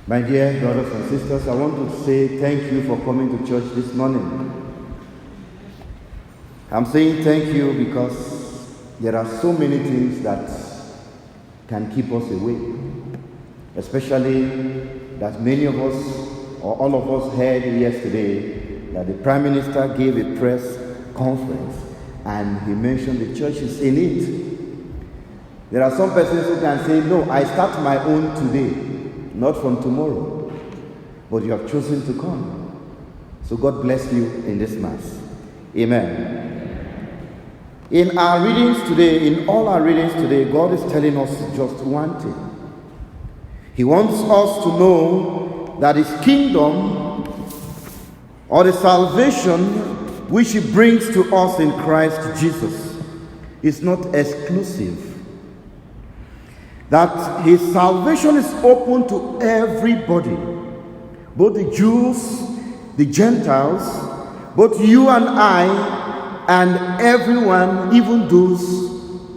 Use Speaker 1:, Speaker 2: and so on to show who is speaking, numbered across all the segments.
Speaker 1: My dear brothers and sisters, I want to say thank you for coming to church this morning. I'm saying thank you because there are so many things that can keep us awake, especially that many of us, or all of us, heard yesterday that the Prime Minister gave a press conference and he mentioned the churches in it. There are some persons who can say, no, I start my own today, not from tomorrow, but you have chosen to come. So God bless you in this Mass. Amen. In our readings today, in all our readings today, God is telling us just one thing. He wants us to know that His kingdom, or the salvation which He brings to us in Christ Jesus, is not exclusive. That His salvation is open to everybody, both the Jews, the Gentiles, both you and I, and everyone, even those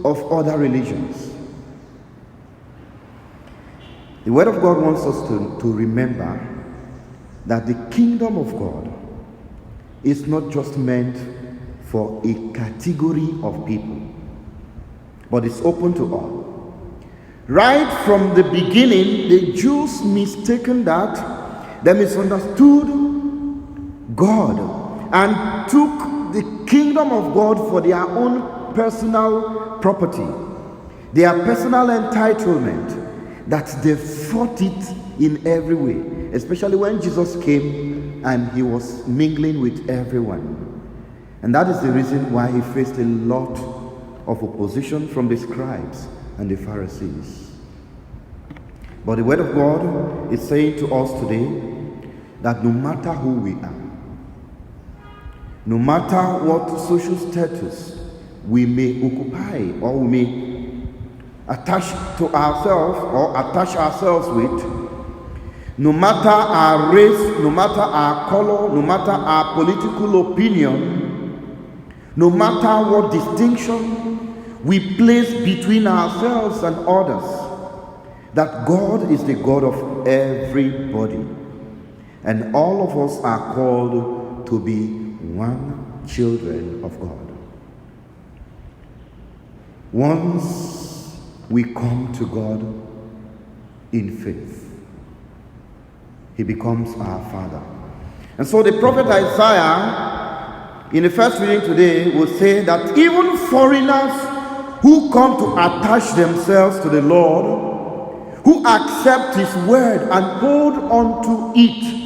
Speaker 1: of other religions. The Word of God wants us to remember that the kingdom of God is not just meant for a category of people, but it's open to all. Right from the beginning, the Jews mistaken that, they misunderstood God and took the kingdom of God for their own personal property, their personal entitlement, that they fought it in every way, especially when Jesus came and He was mingling with everyone. And that is the reason why He faced a lot of opposition from the scribes and the Pharisees. But the Word of God is saying to us today that no matter who we are, no matter what social status we may occupy or we may attach to ourselves or attach ourselves with, no matter our race, no matter our color, no matter our political opinion, no matter what distinction we place between ourselves and others, that God is the God of everybody, and all of us are called to be one children of God. Once we come to God in faith, He becomes our Father. And so the prophet Isaiah, in the first reading today, will say that even foreigners who come to attach themselves to the Lord, who accept His word and hold on to it,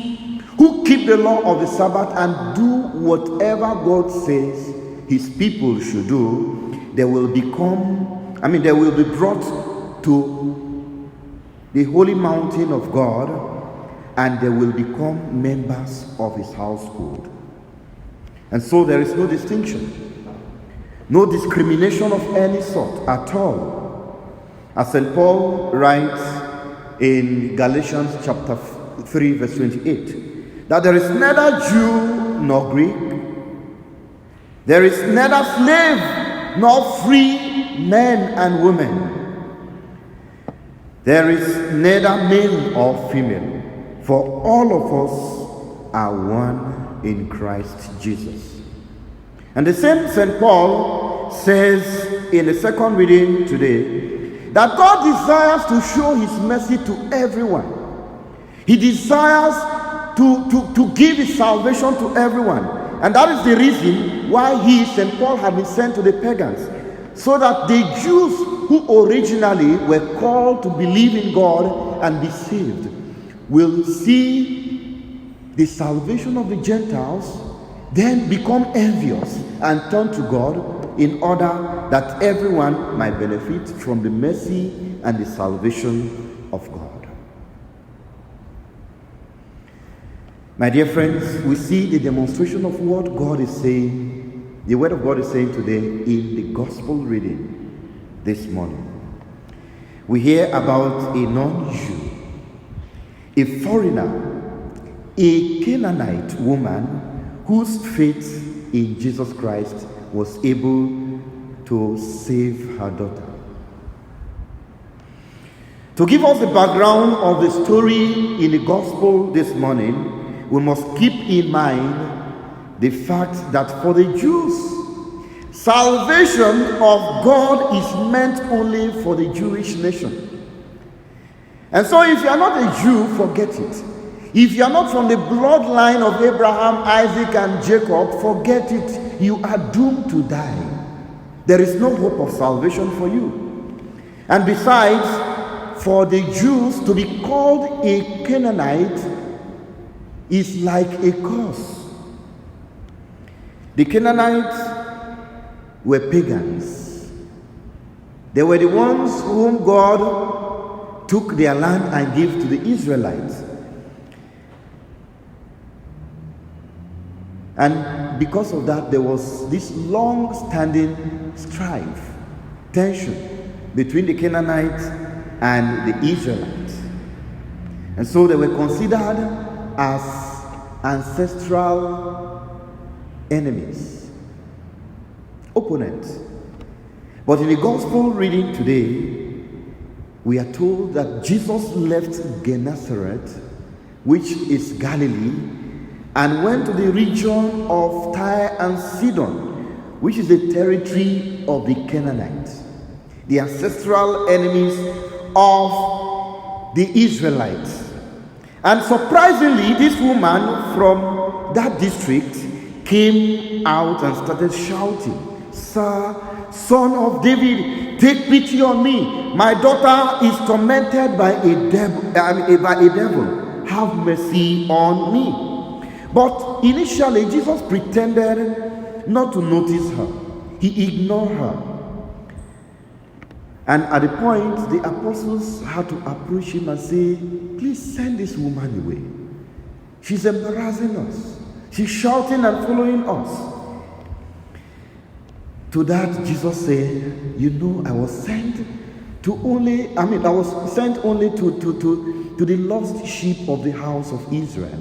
Speaker 1: who keep the law of the Sabbath and do whatever God says His people should do, they will be brought to the holy mountain of God, and they will become members of His household. And so there is no distinction, no discrimination of any sort at all. As St. Paul writes in Galatians chapter 3 verse 28, that there is neither Jew nor Greek, there is neither slave nor free, men and women, there is neither male or female, for all of us are one in Christ Jesus. And the same St. Paul says in the second reading today, that God desires to show His mercy to everyone. He desires to give His salvation to everyone. And that is the reason why He, St. Paul, had been sent to the pagans, so that the Jews who originally were called to believe in God and be saved will see the salvation of the Gentiles, then become envious and turn to God, in order that everyone might benefit from the mercy and the salvation of God. My dear friends, we see the demonstration of what God is saying, the Word of God is saying today in the Gospel reading this morning. We hear about a non-Jew, a foreigner, a Canaanite woman whose faith in Jesus Christ was able to save her daughter. To give us the background of the story in the gospel this morning, we must keep in mind the fact that for the Jews, salvation of God is meant only for the Jewish nation. And so if you are not a Jew, forget it. If you are not from the bloodline of Abraham, Isaac, and Jacob, forget it. You are doomed to die. There is no hope of salvation for you. And besides, for the Jews to be called a Canaanite is like a curse. The Canaanites were pagans. They were the ones whom God took their land and gave to the Israelites. And because of that, there was this long-standing strife, tension between the Canaanites and the Israelites. And so they were considered as ancestral enemies, opponents. But in the gospel reading today, we are told that Jesus left Gennesaret, which is Galilee, and went to the region of Tyre and Sidon, which is the territory of the Canaanites, the ancestral enemies of the Israelites. And surprisingly, this woman from that district came out and started shouting, "Sir, Son of David, take pity on me. My daughter is tormented by a devil. Have mercy on me." But initially, Jesus pretended not to notice her. He ignored her. And at the point, the apostles had to approach him and say, "Please send this woman away. She's embarrassing us. She's shouting and following us." To that, Jesus said, I was sent only to the lost sheep of the house of Israel.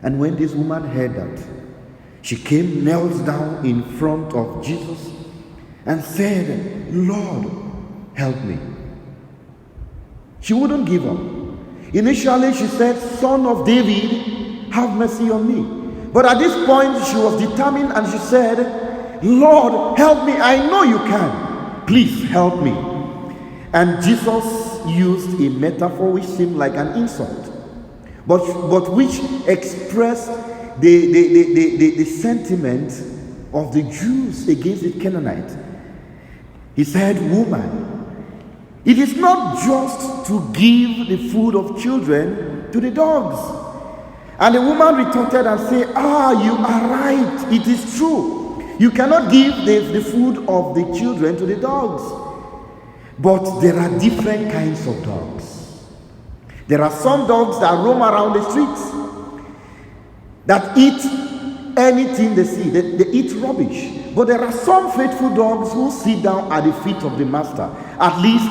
Speaker 1: And when this woman heard that, she came, knelt down in front of Jesus and said, "Lord, help me." She wouldn't give up. Initially, she said, "Son of David, have mercy on me." But at this point, she was determined and she said, "Lord, help me. I know you can. Please help me." And Jesus used a metaphor which seemed like an insult, but which expressed the sentiment of the Jews against the Canaanites. He said, "Woman, it is not just to give the food of children to the dogs." And the woman retorted and said, "You are right. It is true. You cannot give the food of the children to the dogs. But there are different kinds of dogs. There are some dogs that roam around the streets, that eat anything they see. They eat rubbish. But there are some faithful dogs who sit down at the feet of the master. At least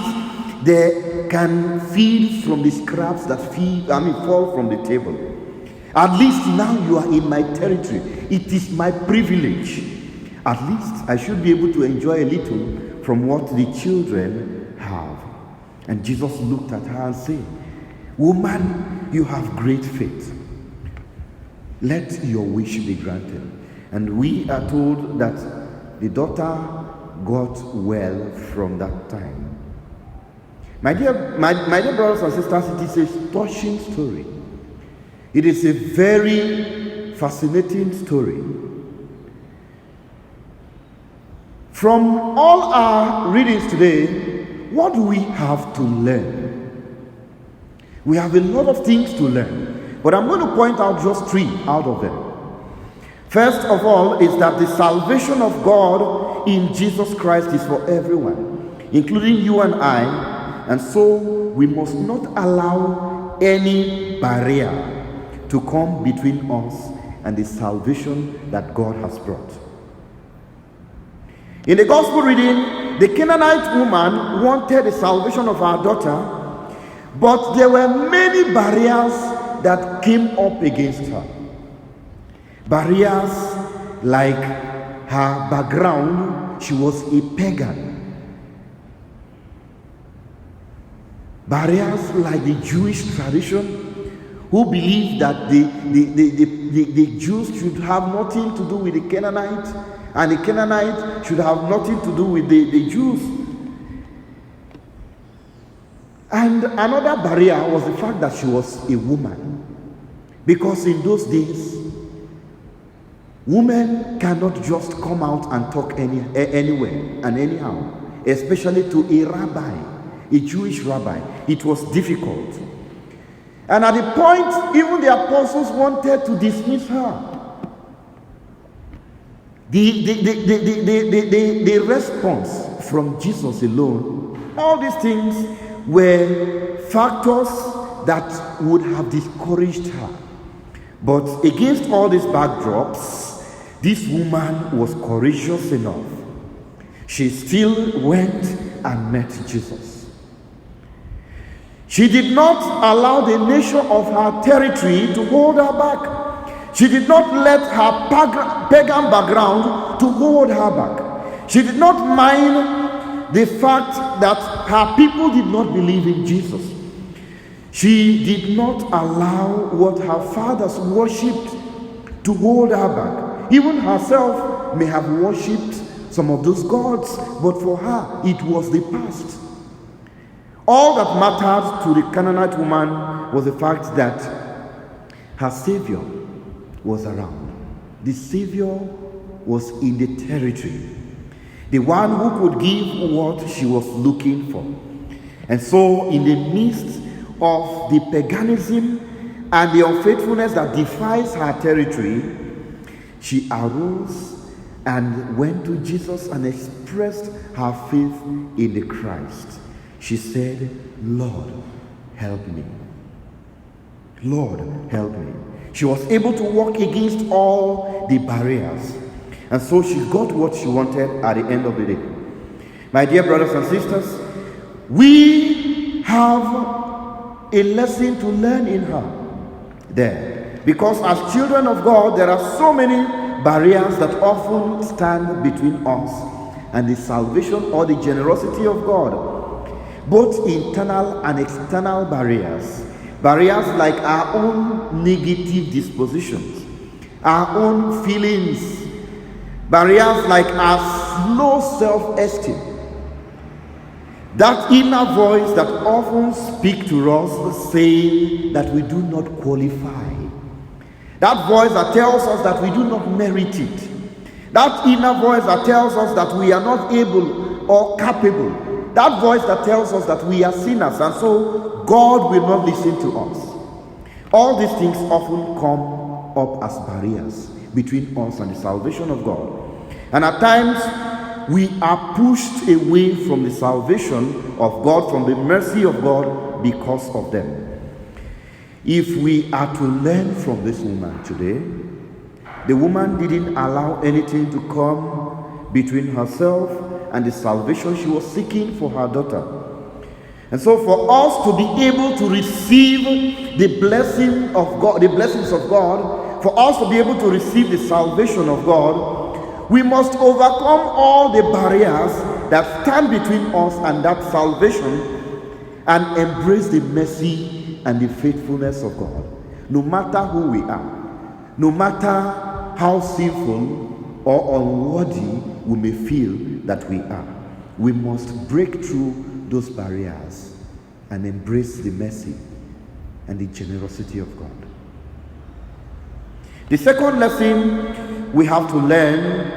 Speaker 1: they can feed from the scraps that fall from the table. At least now you are in my territory. It is my privilege. At least I should be able to enjoy a little from what the children have." And Jesus looked at her and said, "Woman, you have great faith. Let your wish be granted." And we are told that the daughter got well from that time. My dear brothers and sisters, it is a touching story. It is a very fascinating story. From all our readings today, what do we have to learn? We have a lot of things to learn, but I'm going to point out just 3 out of them. First of all is that the salvation of God in Jesus Christ is for everyone, including you and I, and so we must not allow any barrier to come between us and the salvation that God has brought. In the gospel reading, the Canaanite woman wanted the salvation of her daughter, but there were many barriers that came up against her. Barriers like her background, she was a pagan. Barriers like the Jewish tradition, who believed that the Jews should have nothing to do with the Canaanites, and the Canaanites should have nothing to do with the Jews. And another barrier was the fact that she was a woman. Because in those days, women cannot just come out and talk anywhere and anyhow, especially to a rabbi, a Jewish rabbi. It was difficult. And at the point, even the apostles wanted to dismiss her. The response from Jesus alone, all these things were factors that would have discouraged her. But against all these backdrops, this woman was courageous enough. She still went and met Jesus. She did not allow the nature of her territory to hold her back. She did not let her pagan background to hold her back. She did not mind the fact that her people did not believe in Jesus. She did not allow what her fathers worshipped to hold her back. Even herself may have worshipped some of those gods, but for her, it was the past. All that mattered to the Canaanite woman was the fact that her Savior was around. The Savior was in the territory. The one who could give what she was looking for. And so, in the midst of the paganism and the unfaithfulness that defies her territory, she arose and went to Jesus and expressed her faith in the Christ. She said, "Lord, help me. Lord, help me." She was able to walk against all the barriers. And so she got what she wanted at the end of the day. My dear brothers and sisters, we have a lesson to learn in her there. Because as children of God, there are so many barriers that often stand between us and the salvation or the generosity of God. Both internal and external barriers. Barriers like our own negative dispositions, our own feelings, barriers like our low self-esteem, that inner voice that often speaks to us saying that we do not qualify, that voice that tells us that we do not merit it, that inner voice that tells us that we are not able or capable, that voice that tells us that we are sinners and so God will not listen to us. All these things often come up as barriers between us and the salvation of God. And at times, we are pushed away from the salvation of God, from the mercy of God because of them. If we are to learn from this woman today, the woman didn't allow anything to come between herself and the salvation she was seeking for her daughter. And so for us to be able to receive the blessing of God, the blessings of God, for us to be able to receive the salvation of God, we must overcome all the barriers that stand between us and that salvation and embrace the mercy and the faithfulness of God. No matter who we are, no matter how sinful or unworthy we may feel that we are, we must break through those barriers and embrace the mercy and the generosity of God. The second lesson we have to learn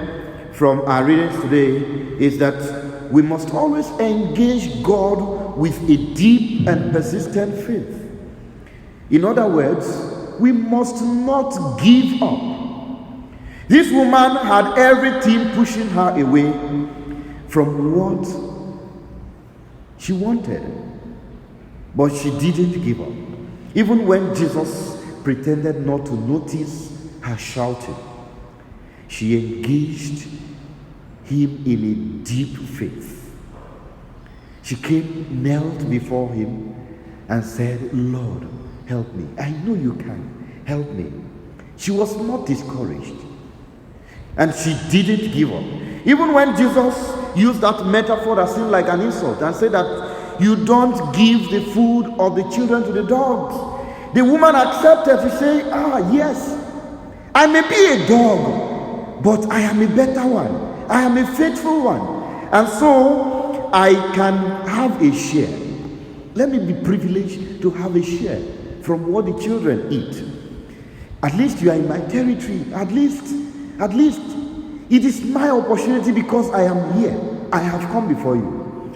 Speaker 1: from our readings today is that we must always engage God with a deep and persistent faith. In other words, we must not give up. This woman had everything pushing her away from what she wanted, but she didn't give up. Even when Jesus pretended not to notice her shouting, she engaged him in a deep faith. She came, knelt before him and said, "Lord, help me. I know you can. Help me." She was not discouraged. And she didn't give up. Even when Jesus used that metaphor that seemed like an insult and said that you don't give the food of the children to the dogs. The woman accepted to say, yes, I may be a dog, but I am a better one. I am a faithful one. And so I can have a share. Let me be privileged to have a share from what the children eat. At least you are in my territory. At least, it is my opportunity because I am here. I have come before you.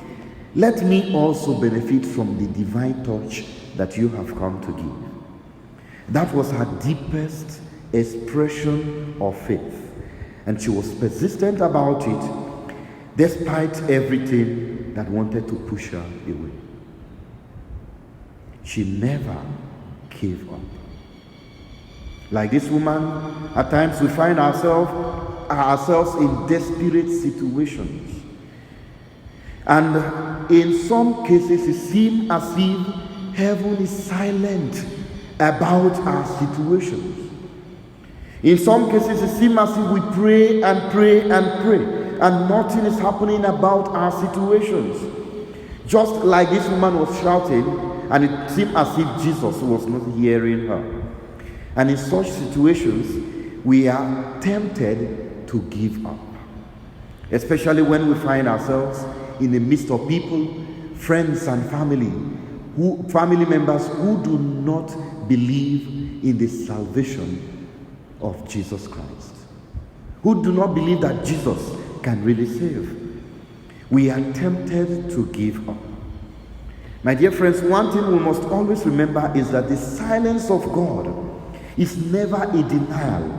Speaker 1: Let me also benefit from the divine touch that you have come to give. That was her deepest expression of faith. And she was persistent about it, despite everything that wanted to push her away. She never gave up. Like this woman, at times we find ourselves in desperate situations. And in some cases, it seems as if heaven is silent about our situations. In some cases, it seems as if we pray and pray and pray, and nothing is happening about our situations. Just like this woman was shouting, and it seemed as if Jesus was not hearing her. And in such situations, we are tempted to give up. Especially when we find ourselves in the midst of people, friends and family members who do not believe in the salvation of Jesus Christ, who do not believe that Jesus can really save. We are tempted to give up. My dear friends, one thing we must always remember is that the silence of God is never a denial,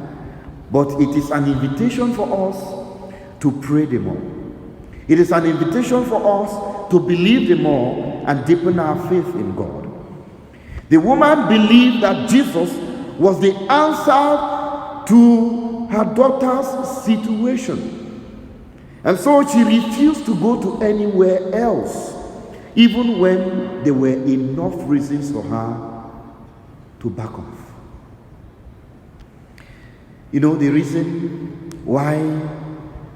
Speaker 1: but it is an invitation for us to pray the more. It is an invitation for us to believe the more and deepen our faith in God. The woman believed that Jesus was the answer to her daughter's situation. And so she refused to go to anywhere else, even when there were enough reasons for her to back off. You know, the reason why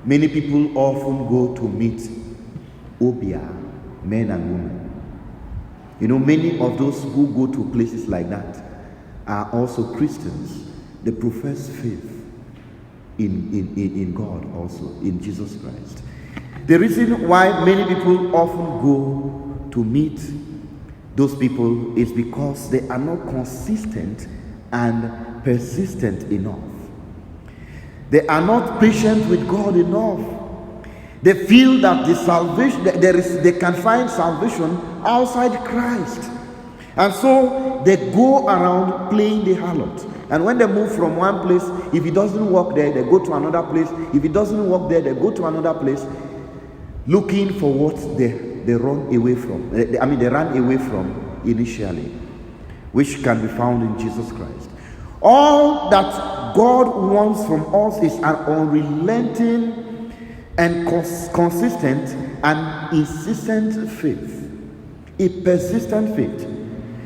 Speaker 1: many people often go to meet Obia, men and women. You know, many of those who go to places like that are also Christians. They profess faith in God also, in Jesus Christ. The reason why many people often go to meet those people is because they are not consistent and persistent enough. They are not patient with God enough. They feel that the salvation they can find salvation outside Christ. And so they go around playing the harlot. And when they move from one place, if it doesn't work there, they go to another place. If it doesn't work there, they go to another place, looking for what they run away from. They ran away from initially, which can be found in Jesus Christ. All that God wants from us is an unrelenting and consistent and insistent faith, a persistent faith.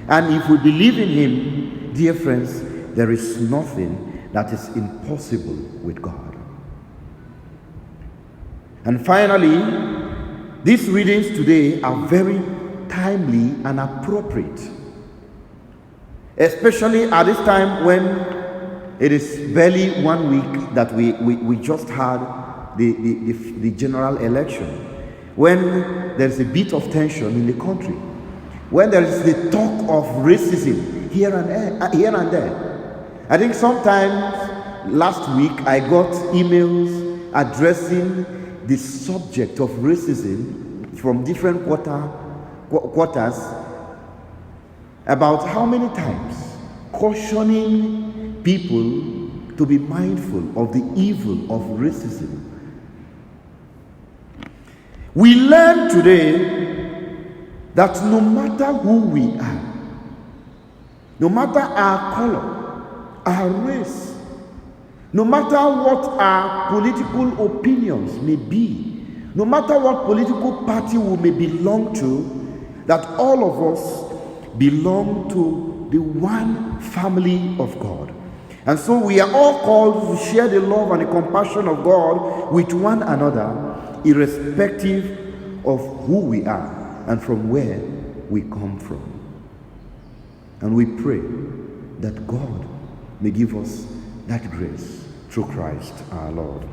Speaker 1: And if we believe in Him, dear friends, there is nothing that is impossible with God. And finally, these readings today are very timely and appropriate, especially at this time when it is barely 1 week that we just had the general election, when there's a bit of tension in the country, when there is the talk of racism here and there. I think sometimes last week I got emails addressing the subject of racism from different quarters, about how many times cautioning people to be mindful of the evil of racism. We learn today that no matter who we are, no matter our color, our race, no matter what our political opinions may be, no matter what political party we may belong to, that all of us belong to the one family of God. And so we are all called to share the love and the compassion of God with one another, irrespective of who we are and from where we come from. And we pray that God may give us that grace through Christ our Lord.